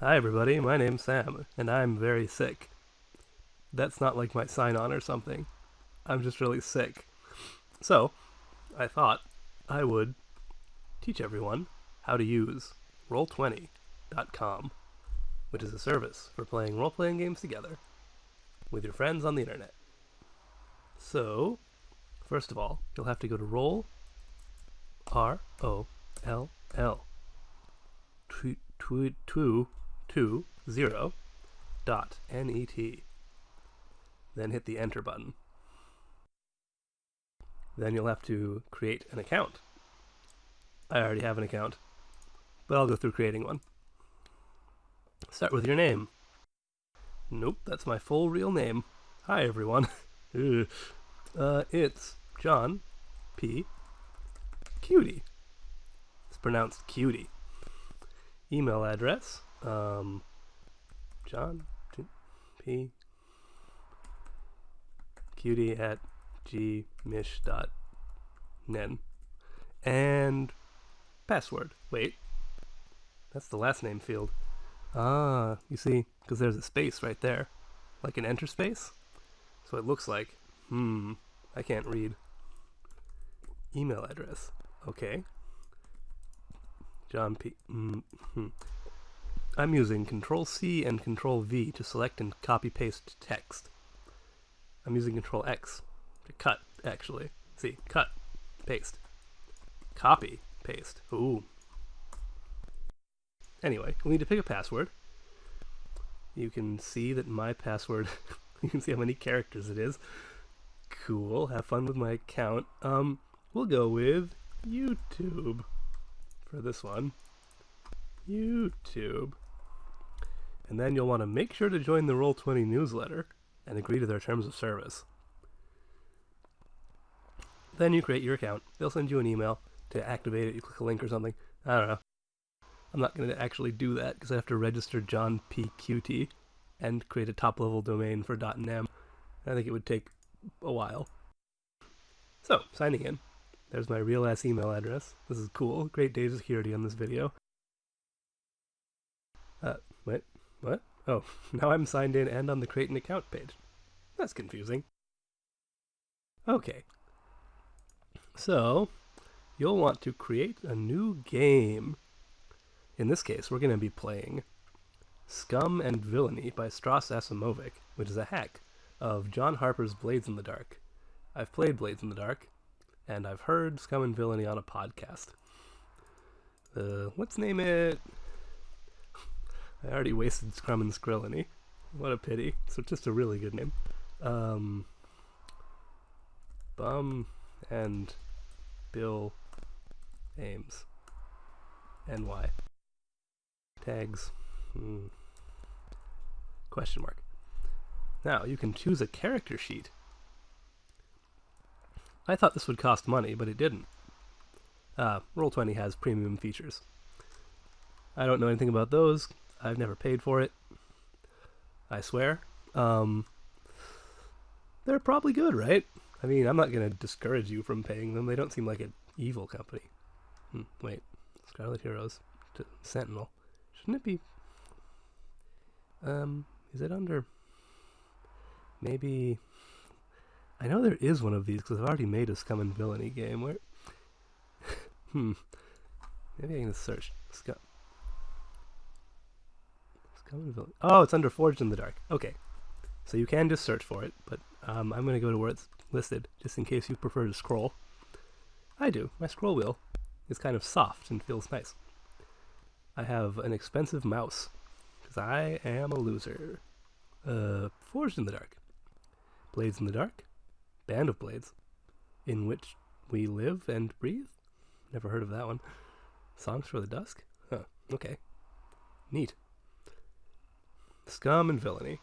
Hi everybody, my name's Sam, and I'm very sick. That's not like my sign-on or something. I'm just really sick. So, I thought I would teach everyone how to use roll20.com, which is a service for playing role-playing games together with your friends on the internet. So, first of all, you'll have to go to roll, R-O-L-L, 220.net. Then hit the enter button. Then you'll have to create an account. I already have an account, but I'll go through creating one. Start with your name. Nope, that's my full real name. Hi everyone. It's John P. Cutie. It's pronounced cutie. Email address, John P. Cutie at gmish.nen. And password. Wait, that's the last name field. Ah, you see, because there's a space right there, like an enter space. So it looks like, I can't read. Email address. Okay. John P. I'm using Control C and Control V to select and copy paste text. I'm using Control X to cut, actually. See, cut, paste, copy, paste. Ooh. Anyway, we need to pick a password. You can see that my password, you can see how many characters it is. Cool, have fun with my account. We'll go with YouTube for this one. YouTube. And then you'll want to make sure to join the Roll20 newsletter and agree to their terms of service. Then you create your account. They'll send you an email to activate it. You click a link or something. I don't know. I'm not going to actually do that because I have to register John P. QT and create a top-level domain for .nem. I think it would take a while. So, signing in. There's my real-ass email address. This is cool. Great data security on this video. Wait, what? Oh, now I'm signed in and on the create an account page. That's confusing. Okay. So, you'll want to create a new game. In this case, we're going to be playing Scum and Villainy by Stras Asimovic, which is a hack of John Harper's Blades in the Dark. I've played Blades in the Dark, and I've heard Scum and Villainy on a podcast. Let's name it... I already wasted Scrum and Skrillany. What a pity. So just a really good name. Bum and Bill Ames. NY. Tags. Question mark. Now, you can choose a character sheet. I thought this would cost money, but it didn't. Roll20 has premium features. I don't know anything about those. I've never paid for it. I swear. They're probably good, right? I mean, I'm not going to discourage you from paying them. They don't seem like an evil company. Wait. Scarlet Heroes. Sentinel. Shouldn't it be... is it under... Maybe... I know there is one of these because I've already made a Scum and Villainy game where... Maybe I can just search. Scum and Villainy. Oh, it's under Forged in the Dark. Okay. So you can just search for it, but I'm going to go to where it's listed, just in case you prefer to scroll. I do. My scroll wheel is kind of soft and feels nice. I have an expensive mouse, because I am a loser. Forged in the Dark. Blades in the Dark. Band of Blades. In which we live and breathe? Never heard of that one. Songs for the Dusk? Huh, okay. Neat. Scum and Villainy.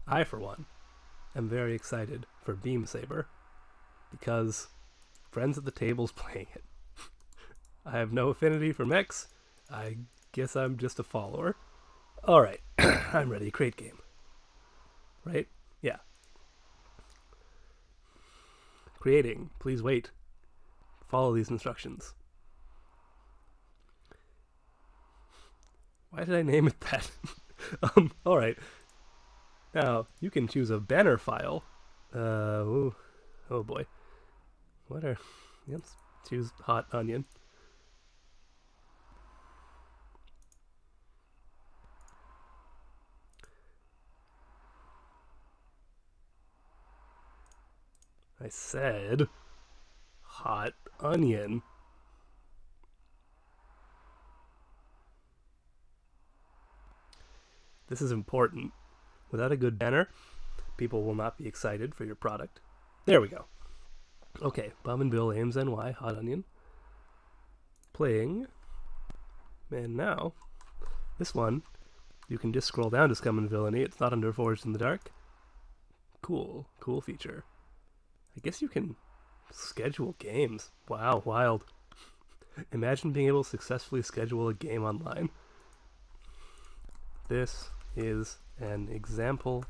I, for one, am very excited for Beam Saber, because friends at the table's playing it. I have no affinity for mechs. I guess I'm just a follower. Alright, I'm ready. Create game. Right? Yeah. Creating. Please wait. Follow these instructions. Why did I name it that? Alright. Now, you can choose a banner file. Ooh. Oh boy. Let's choose hot onion. I said hot onion. This is important. Without a good banner, people will not be excited for your product. There we go. Okay, Bum and Bill Ames NY, hot onion. Playing. And now, this one, you can just scroll down to Scum and Villainy. It's not under Forged in the Dark. Cool feature. I guess you can schedule games. Wow, wild. Imagine being able to successfully schedule a game online. This is an example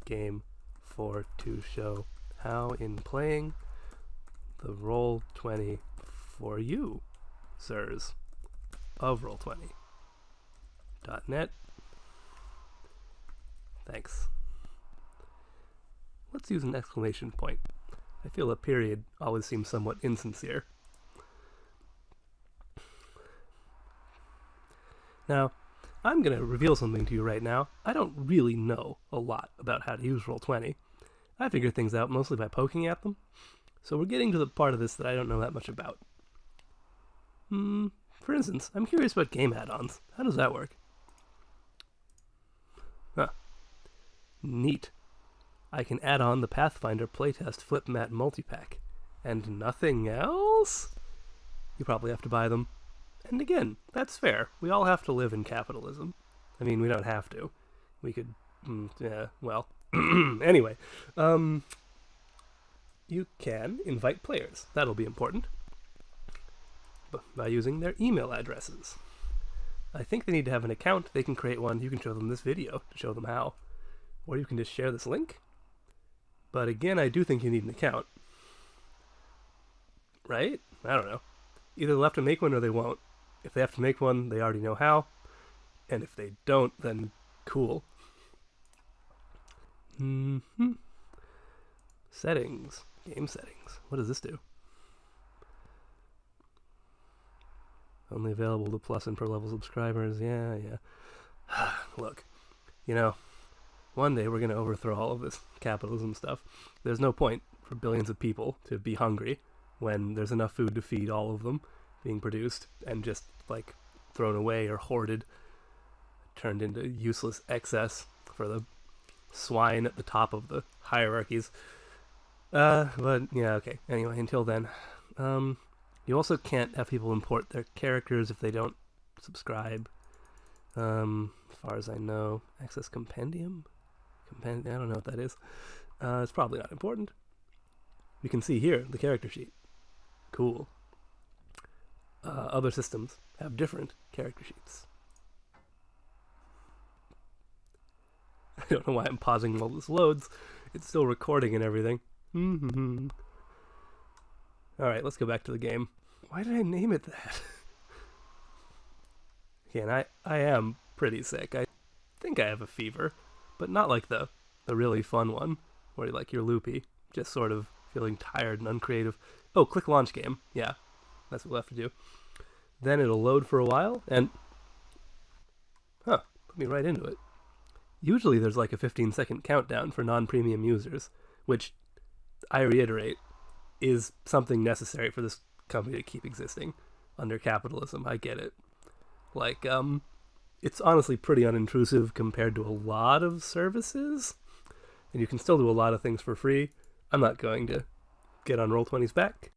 game to show how in playing the Roll20 for you, sirs, of Roll20.net. Thanks. Let's use an exclamation point. I feel a period always seems somewhat insincere. Now, I'm going to reveal something to you right now. I don't really know a lot about how to use Roll20. I figure things out mostly by poking at them. So we're getting to the part of this that I don't know that much about. For instance, I'm curious about game add-ons. How does that work? Huh. Neat. I can add on the Pathfinder playtest flip mat multipack. And nothing else? You probably have to buy them. And again, that's fair. We all have to live in capitalism. I mean, we don't have to. We could, well, anyway. You can invite players. That'll be important. By using their email addresses. I think they need to have an account. They can create one. You can show them this video to show them how. Or you can just share this link. But again, I do think you need an account. Right? I don't know. Either they'll have to make one or they won't. If they have to make one, they already know how. And if they don't, then cool. Settings. Game settings. What does this do? Only available to Plus and per level subscribers. Yeah. Look, one day we're going to overthrow all of this capitalism stuff. There's no point for billions of people to be hungry when there's enough food to feed all of them being produced and just, thrown away or hoarded, turned into useless excess for the swine at the top of the hierarchies. But, yeah, okay. Anyway, until then. You also can't have people import their characters if they don't subscribe. As far as I know. Access Compendium? I don't know what that is. It's probably not important. You can see here the character sheet. Cool. Other systems have different character sheets. I don't know why I'm pausing while this loads. It's still recording and everything. Alright, let's go back to the game. Why did I name it that? Again, I am pretty sick. I think I have a fever, but not like the really fun one, where you're loopy, just sort of feeling tired and uncreative. Oh, click launch game. Yeah, that's what we'll have to do. Then it'll load for a while, and put me right into it. Usually there's a 15-second countdown for non-premium users, which, I reiterate, is something necessary for this company to keep existing under capitalism. I get it. It's honestly pretty unintrusive compared to a lot of services, and you can still do a lot of things for free. I'm not going to get on Roll20's back.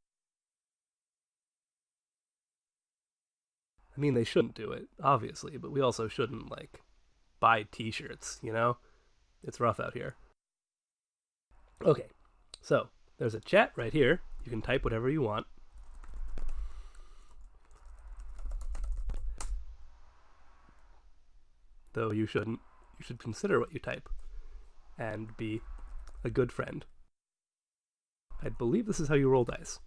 I mean, they shouldn't do it, obviously, but we also shouldn't, buy t-shirts, It's rough out here. Okay, so there's a chat right here. You can type whatever you want. Though you shouldn't. You should consider what you type and be a good friend. I believe this is how you roll dice.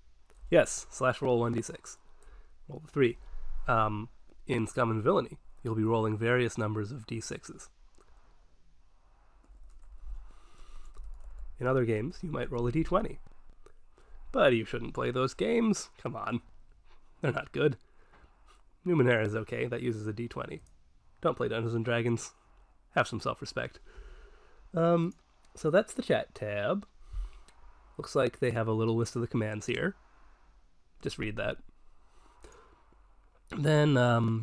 Yes, /roll1d6. Roll the 3. In Scum and Villainy, you'll be rolling various numbers of d6s. In other games, you might roll a d20. But you shouldn't play those games. Come on. They're not good. Numenera is okay. That uses a d20. Don't play Dungeons & Dragons. Have some self-respect. So that's the chat tab. Looks like they have a little list of the commands here. Just read that. Then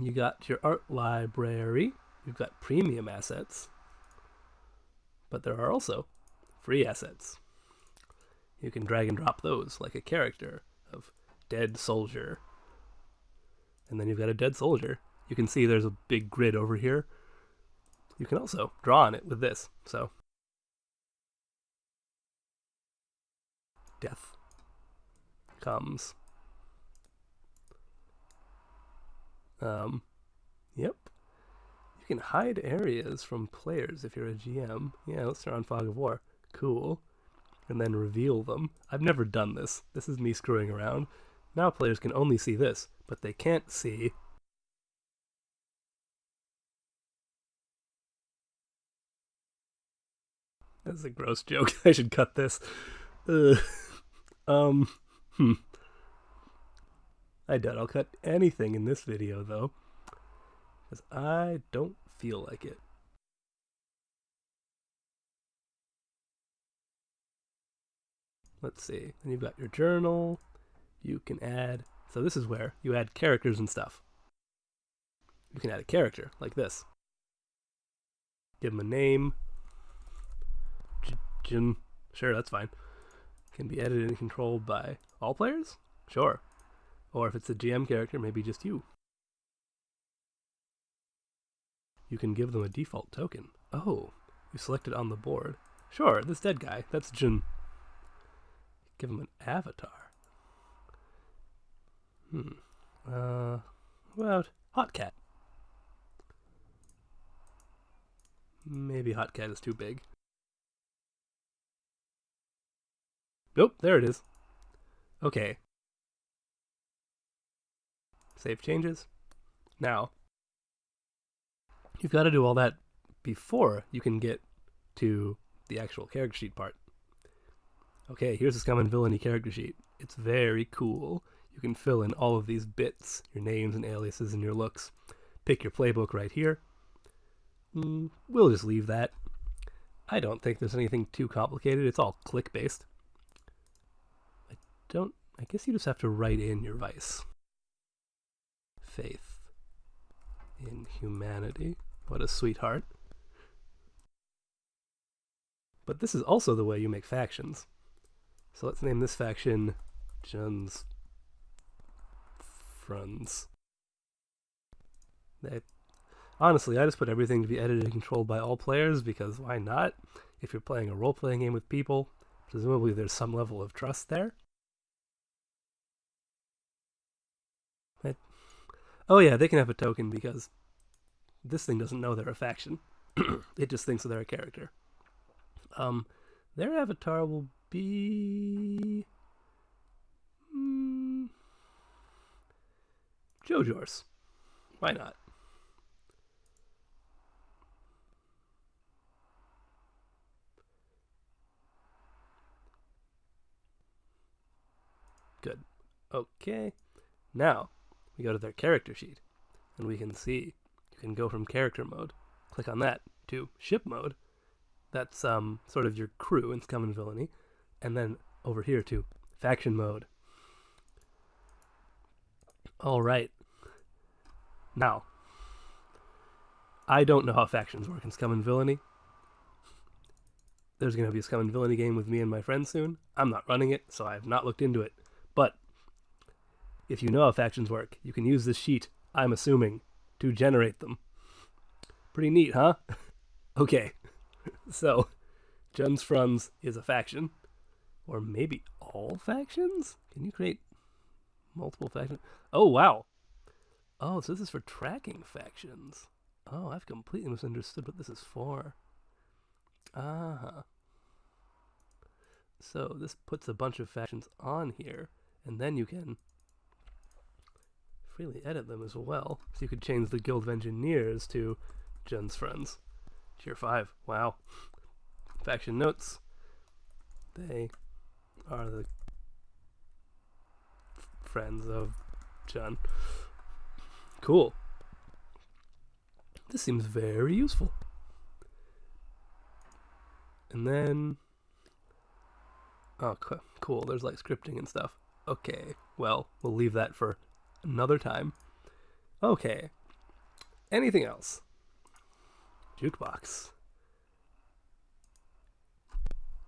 you got your art library. You've got premium assets. But there are also free assets. You can drag and drop those, like a character of dead soldier. And then you've got a dead soldier. You can see there's a big grid over here. You can also draw on it with this. So, death comes. Yep. You can hide areas from players if you're a GM. Yeah, let's turn on Fog of War. Cool. And then reveal them. I've never done this. This is me screwing around. Now players can only see this, but they can't see That's a gross joke. I should cut this. Um, I doubt I'll cut anything in this video, though, because I don't feel like it. Let's see. And you've got your journal. You can add... So this is where you add characters and stuff. You can add a character, like this. Give them a name. Jin. Sure, that's fine. Can be edited and controlled by all players? Sure. Or if it's a GM character, maybe just you. You can give them a default token. Oh, you select it on the board. Sure, this dead guy, that's Jin. Give him an avatar. What about Hot Cat? Maybe Hot Cat is too big. Nope, there it is. Okay. Save changes. Now, you've got to do all that before you can get to the actual character sheet part. Okay, here's the Scum and Villainy character sheet. It's very cool. You can fill in all of these bits, your names and aliases and your looks. Pick your playbook right here. We'll just leave that. I don't think there's anything too complicated. It's all click-based. I guess you just have to write in your vice. Faith in humanity. What a sweetheart. But this is also the way you make factions. So let's name this faction Jun's Friends. Honestly, I just put everything to be edited and controlled by all players because why not? If you're playing a role-playing game with people, presumably there's some level of trust there. Oh yeah, they can have a token because this thing doesn't know they're a faction. It just thinks they're a character. Their avatar will be... JoJo's. Why not? Good. Okay. Now, we go to their character sheet, and we can see you can go from character mode, click on that, to ship mode. That's sort of your crew in Scum and Villainy, and then over here to faction mode. Alright. Now, I don't know how factions work in Scum and Villainy. There's going to be a Scum and Villainy game with me and my friends soon. I'm not running it, so I have not looked into it. But if you know how factions work, you can use this sheet, I'm assuming, to generate them. Pretty neat, huh? Okay, so Jun's Friends is a faction. Or maybe all factions? Can you create multiple factions? Oh, wow. Oh, so this is for tracking factions. Oh, I've completely misunderstood what this is for. Ah. So this puts a bunch of factions on here, and then you can freely edit them as well. So you could change the Guild of Engineers to Jun's friends. Tier 5. Wow. Faction notes. They are the friends of Jun. Cool. This seems very useful. And then... oh, cool. There's like scripting and stuff. Okay. Well, we'll leave that for another time. Okay. Anything else? Jukebox.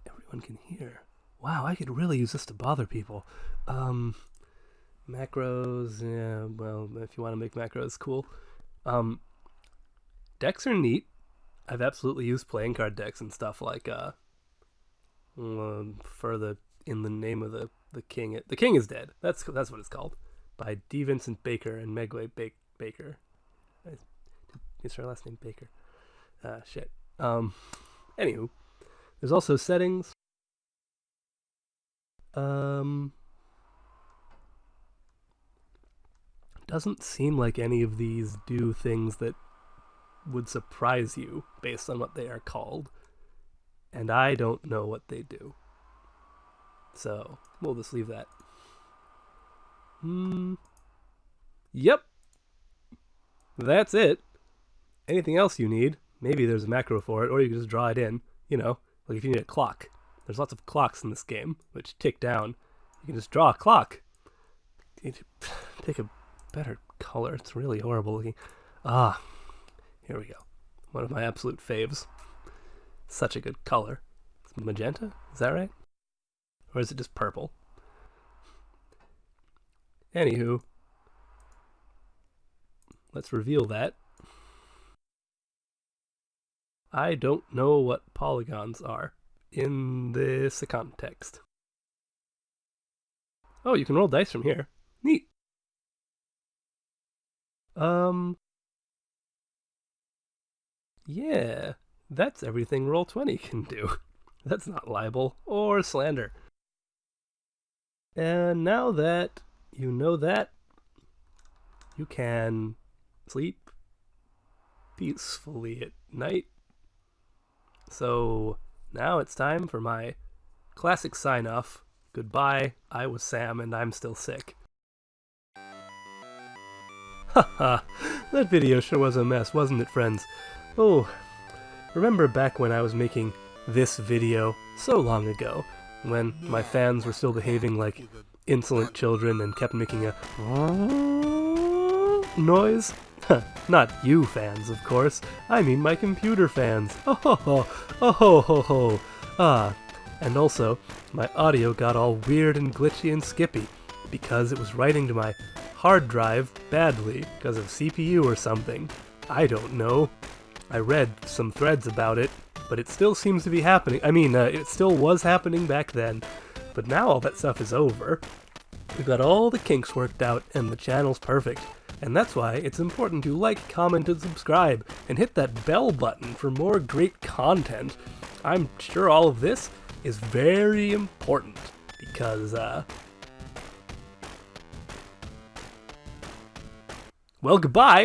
Everyone can hear. Wow, I could really use this to bother people. Macros, yeah, well, if you want to make macros, cool. Decks are neat. I've absolutely used playing card decks and stuff like, for the, in the name of the king. The King is Dead. That's what it's called. By D. Vincent Baker and Megway Baker. Is her last name Baker? Shit. Anywho, there's also settings. Doesn't seem like any of these do things that would surprise you based on what they are called. And I don't know what they do. So, we'll just leave that. Yep. That's it. Anything else you need? Maybe there's a macro for it, or you can just draw it in. You know, like if you need a clock. There's lots of clocks in this game, which tick down. You can just draw a clock. Pick a better color. It's really horrible looking. Ah, here we go. One of my absolute faves. Such a good color. It's magenta? Is that right? Or is it just purple? Anywho, let's reveal that. I don't know what polygons are in this context. Oh, you can roll dice from here. Neat. Yeah, that's everything Roll20 can do. That's not libel or slander. And now that you know that, you can sleep peacefully at night. So now it's time for my classic sign-off. Goodbye, I was Sam and I'm still sick. Haha, that video sure was a mess, wasn't it, friends? Oh, remember back when I was making this video so long ago, when my fans were still behaving like insolent children and kept making a noise? Not you fans, of course. I mean my computer fans. Oh ho ho, oh ho ho ho. Ah, and also, my audio got all weird and glitchy and skippy, because it was writing to my hard drive badly, because of CPU or something. I don't know. I read some threads about it, but it still seems to be happening. I mean, it still was happening back then, but now all that stuff is over. We've got all the kinks worked out, and the channel's perfect. And that's why it's important to like, comment, and subscribe, and hit that bell button for more great content. I'm sure all of this is very important, because, well, goodbye!